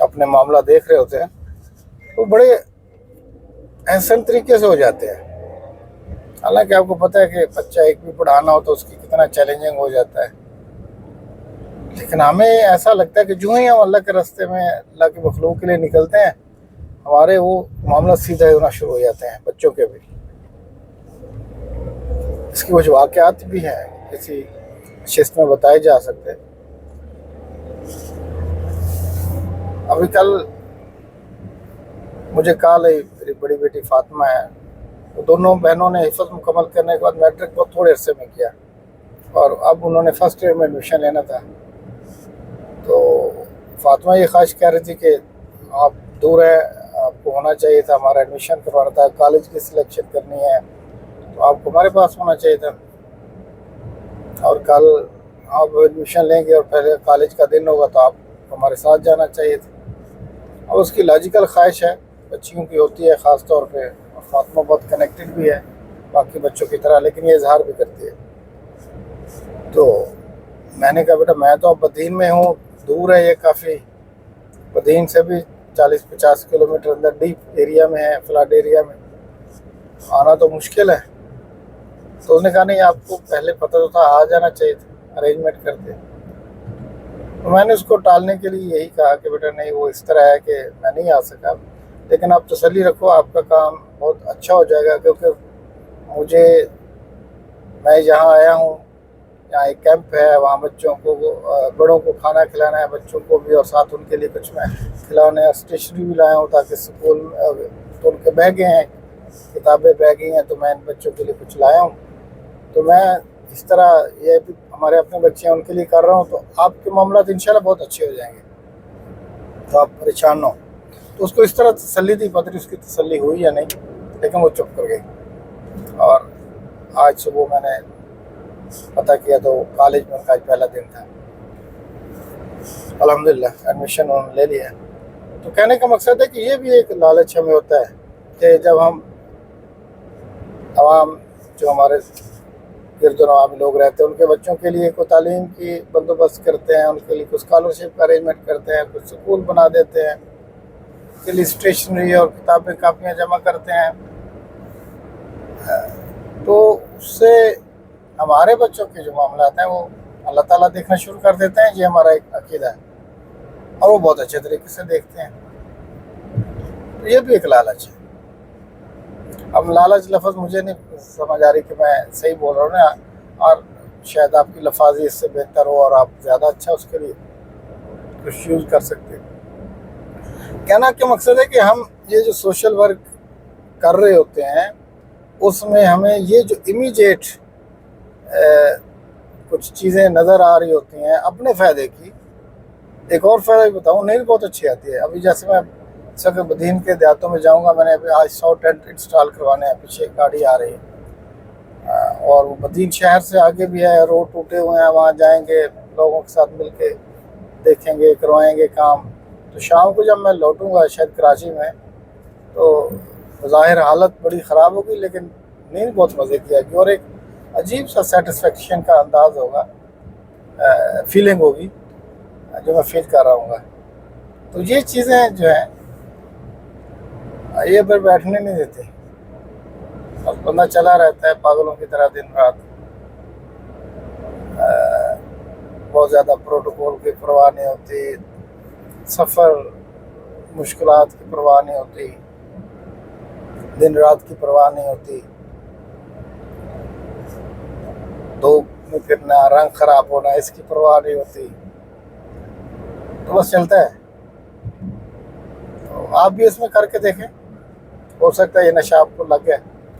اپنے معاملہ دیکھ رہے ہوتے ہیں وہ بڑے احسن طریقے سے ہو جاتے ہیں. حالانکہ آپ کو پتہ ہے کہ بچہ ایک بھی پڑھانا ہو تو اس کی کتنا چیلنجنگ ہو جاتا ہے، لیکن ہمیں ایسا لگتا ہے کہ جو ہی ہم اللہ کے راستے میں اللہ کی مخلوق کے لیے نکلتے ہیں ہمارے وہ معاملہ سیدھے ہونا شروع ہو جاتے ہیں، بچوں کے بھی. اس کی کچھ واقعات بھی ہیں کسی نشست میں بتائے جا سکتے. ابھی کل مجھے کال آئی، میری بڑی بیٹی فاطمہ ہے، وہ دونوں بہنوں نے حفظ مکمل کرنے کے بعد میٹرک بہت تھوڑے عرصے میں کیا اور اب انہوں نے فرسٹ ایئر میں ایڈمیشن لینا تھا. تو فاطمہ یہ خواہش کہہ رہی تھی کہ آپ دور ہیں، آپ کو ہونا چاہیے تھا، ہمارا ایڈمیشن کروانا تھا، کالج کی سلیکشن کرنی ہے تو آپ کو ہمارے پاس ہونا چاہیے تھا، اور کل آپ ایڈمیشن لیں گے اور پہلے کالج کا دن ہوگا تو آپ ہمارے ساتھ جانا چاہیے تھا. اور اس کی لاجیکل خواہش ہے، بچیوں کی ہوتی ہے خاص طور پہ، اور فاطمہ بہت کنیکٹڈ بھی ہے باقی بچوں کی طرح، لیکن یہ اظہار بھی کرتی ہے. تو میں نے کہا بیٹا میں تو اب بدین میں ہوں، دور ہے یہ کافی، بدین سے بھی 40-50 کلومیٹر اندر ڈیپ ایریا میں ہے، فلڈ ایریا میں، آنا تو مشکل ہے. تو اس نے کہا نہیں آپ کو پہلے پتہ تو تھا، آ جانا چاہیے تھا، ارینجمنٹ کرتے. تو میں نے اس کو ٹالنے کے لیے یہی کہا کہ بیٹا نہیں وہ اس طرح ہے کہ میں نہیں آ سکا، لیکن آپ تسلی رکھو آپ کا کام بہت اچھا ہو جائے گا، کیونکہ میں جہاں آیا ہوں یہاں ایک کیمپ ہے، وہاں بچوں کو بڑوں کو کھانا کھلانا ہے، بچوں کو بھی، اور ساتھ ان کے لیے کچھ میں کھلانے اور اسٹیشنری بھی لایا ہوں تاکہ اسکول تو ان کے بیگیں ہیں، کتابیں بیگیں ہیں، تو میں ان بچوں کے لیے کچھ لایا ہوں. تو میں اس طرح یہ بھی ہمارے اپنے بچے ہیں ان کے لیے کر رہا ہوں، تو آپ کے معاملات انشاءاللہ بہت اچھے ہو جائیں گے، تو آپ پریشان نہ ہو. تو اس کو اس طرح تسلی دی، پتہ نہیں اس کی تسلی ہوئی یا نہیں، لیکن وہ چپ کر گئی. اور آج صبح میں نے پتہ کیا تو کالج میں ان کا آج پہلا دن تھا، الحمدللہ ایڈمیشن انہوں نے لے لیا. تو کہنے کا مقصد ہے کہ یہ بھی ایک لالچ ہمیں ہوتا ہے کہ جب ہم عوام جو ہمارے گرد و نواح میں لوگ رہتے ہیں ان کے بچوں کے لیے کوئی تعلیم کی بندوبست کرتے ہیں، ان کے لیے کوئی اسکالرشپ کا ارینجمنٹ کرتے ہیں، کچھ سکول بنا دیتے ہیں، ان کے لیے اسٹیشنری اور کتابیں کاپیاں جمع کرتے ہیں، تو اس سے ہمارے بچوں کے جو معاملات ہیں وہ اللہ تعالیٰ دیکھنا شروع کر دیتے ہیں. یہ ہمارا ایک عقیدہ ہے اور وہ بہت اچھے طریقے سے دیکھتے ہیں. تو یہ بھی ایک لالچ ہے. اب لالچ لفظ مجھے نہیں سمجھ آ رہی کہ میں صحیح بول رہا ہوں نا، اور شاید آپ کی لفاظی اس سے بہتر ہو اور آپ زیادہ اچھا اس کے لیے کچھ یوز کر سکتے. کہنا کہ مقصد ہے کہ ہم یہ جو سوشل ورک کر رہے ہوتے ہیں اس میں ہمیں یہ جو امیجیٹ کچھ چیزیں نظر آ رہی ہوتی ہیں اپنے فائدے کی. ایک اور فائدہ بھی بتاؤں، نیند بہت اچھی آتی ہے. ابھی جیسے میں سب بدین کے دیہاتوں میں جاؤں گا، میں نے ابھی آج 100 ٹینٹ انسٹال کروانے ہیں، پیچھے گاڑی آ رہی ہے، اور وہ بدین شہر سے آگے بھی ہے، روڈ ٹوٹے ہوئے ہیں، وہاں جائیں گے لوگوں کے ساتھ مل کے دیکھیں گے، کروائیں گے کام. تو شام کو جب میں لوٹوں گا شاید کراچی میں تو ظاہر حالت بڑی خراب ہوگی لیکن نیند بہت مزے کی آئے گی، اور ایک عجیب سا سیٹسفیکشن کا انداز ہوگا، فیلنگ ہوگی جو میں فیل کر رہا ہوں گا. تو یہ چیزیں جو ہیں یہ پر بیٹھنے نہیں دیتے، اور بندہ چلا رہتا ہے پاگلوں کی طرح دن رات. بہت زیادہ پروٹوکول کی پرواہ نہیں ہوتی، سفر مشکلات کی پرواہ نہیں ہوتی، دن رات کی پرواہ نہیں ہوتی، دھوپ میں پھرنا، رنگ خراب ہونا اس کی پرواہ نہیں ہوتی، تو بس چلتا ہے. تو آپ بھی اس میں کر کے دیکھیں، ہو سکتا ہے یہ نشہ آپ کو لگ گئے،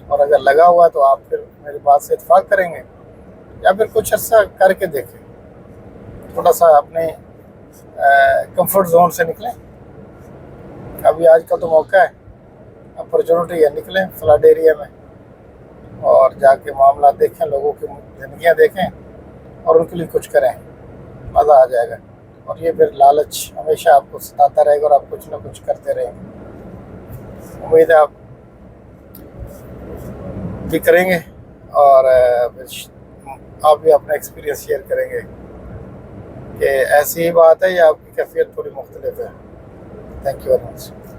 اور اگر لگا ہوا تو آپ پھر میری بات سے اتفاق کریں گے، یا پھر کچھ عرصہ کر کے دیکھیں، تھوڑا سا اپنے کمفرٹ زون سے نکلیں. ابھی آج کا تو موقع ہے، اپرچونٹی ہے، نکلیں فلڈ ایریا میں اور جا کے معاملات دیکھیں، لوگوں کی زندگیاں دیکھیں اور ان کے لیے کچھ کریں، مزہ آ جائے گا. اور یہ پھر لالچ ہمیشہ آپ کو ستاتا رہے گا اور آپ کچھ نہ کچھ کرتے رہیں گے. امید ہے آپ بھی کریں گے، اور آپ بھی اپنا ایکسپیرینس شیئر کریں گے کہ ایسی ہی بات ہے یا آپ کی کیفیت تھوڑی مختلف ہے. Thank you very much.